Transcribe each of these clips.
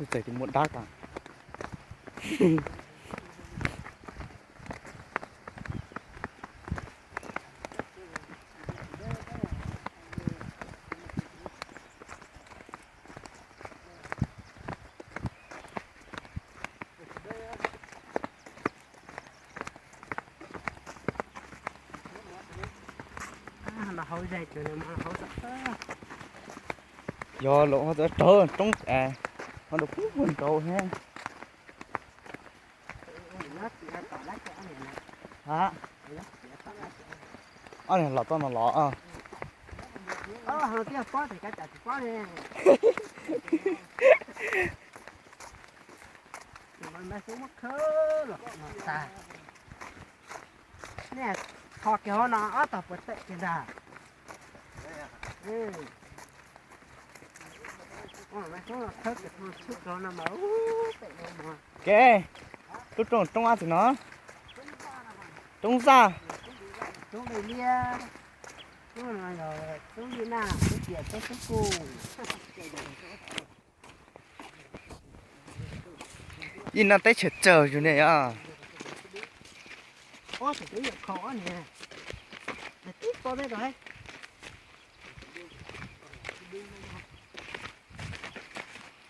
chạy thì muộn đắt à. Là hôi dày chỗ này mà hôi sạch Do lỗ nó trơn trống à nó được phút quần cầu ha. Hả? Anh này lọt to nó lọ à. hàng kia có thì cái chả có nè. Mình mới xuống mất khớ rồi mà xài. Nè, thọ kiểu nó ở tập vật tệ kìa ra. Ừ. Mấy số là thất cái con sức đó nó máu tệ mà. Kê. Tôi trông ăn thì nó. Trông ra. Trông đây lia. Trông này rồi, trông như nào, cái kia cái cô. Nhìn nó tới chết chờ chỗ này à. Có thì cái việc khó nè. Để tiếp con đây rồi.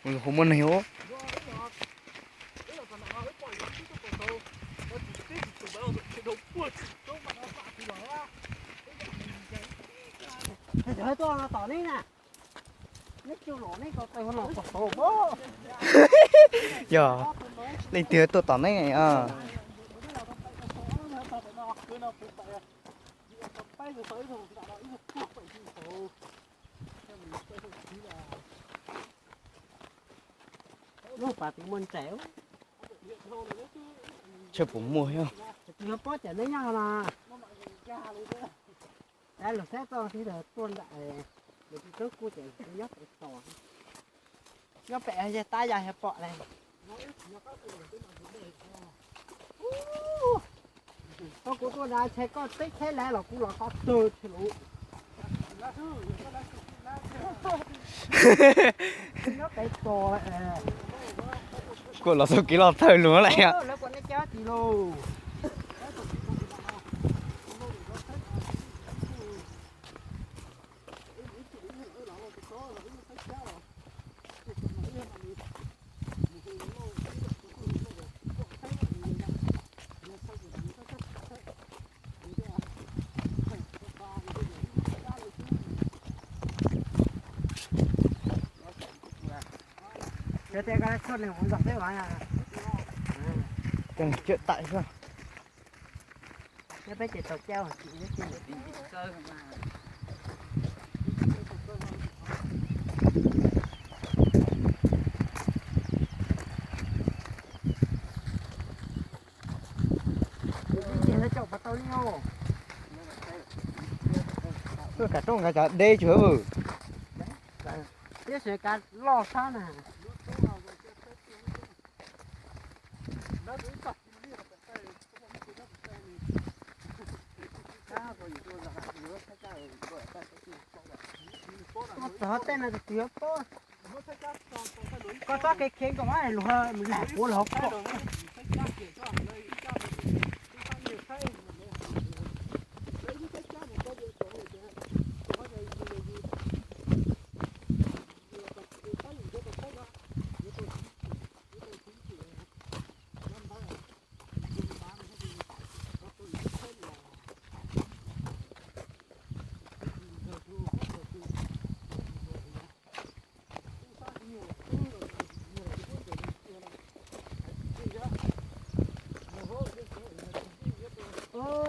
Ôi không muốn hiểu. Hơi to nó tỏ đấy nè. Nó chưa lỗ này có tay nó có tổ bố. Giờ lên tiếng tôi tỏ này này à. Nó phải muốn chéo. Chưa cũng mua không? Nó có chả lấy nhau là. Đây là xét to thì là tuôn lại. Để trước cô trẻ nhóc to. Nhóc bẹ ra tay dài hẹp bọ này. Có của tôi đã thấy có tích thế lẽ là cũng là có từ thì lũ. Nó cái to Cô là số ký lọt thời lúa lại à. nó còn nó chết thì luôn. Cái con này muốn dọc thế mà. Cần chuyện tại sao? Cái bé chạy tàu treo hả chị? Cái gì cơ mà. Chị nó chọc vào tàu nhau. Tôi cả trong cả đê chứa bự. Cái sự cả lo xa nè. Có tên là tiếng có cho cái khen của nó này luôn mình làm của nó có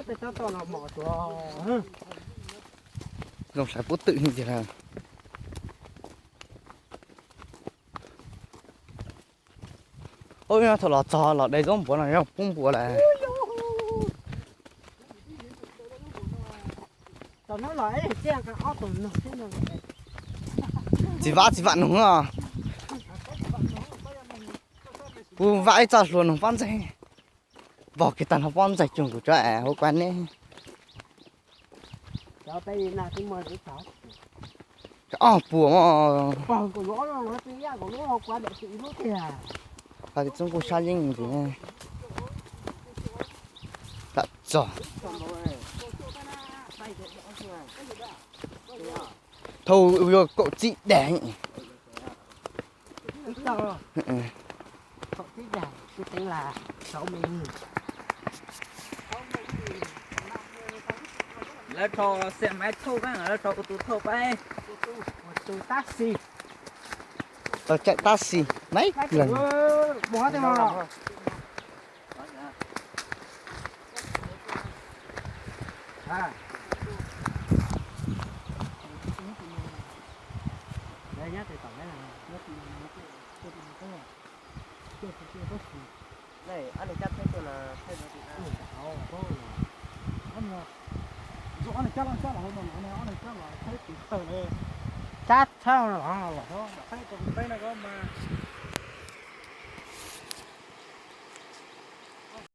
tại sao toàn là mỏ cho Dòng sải bút tự như thế nào? Ôi nó thật là trò là đây giống bữa này không? Cũng bữa này. tao nói là ấy che cái áo tụi nó thế nào Chỉ vạ đúng không? Vãi cho luôn nó văn dây. Bỏ cái tàn học văn dây trường của trẻ hô quen đấy. cháu tay nào cũng mơ để cháu bùa mà Còn của nó tí ra của nó qua để chị nó kìa. cái Trung Quốc xa dinh gì nè đã rõ thâu vừa cậu chị đẻ Ít đâu. Cậu tí đẻ, tôi tính là 6 mình.แล้วทอเสียไม้ทูบ้างแล้วทอประตูทูไป Tôi taxi. tao chạy taxi mấy lần Bó thế mà. À. Đây nhá, thì tổng cái là nó chưa có gì. này anh này chắc thấy tôi là thấy được thì Rõ này chắc là hôm nay nó này chắc là thấy từ từ này. Chát sao là thấy còn đây này có mà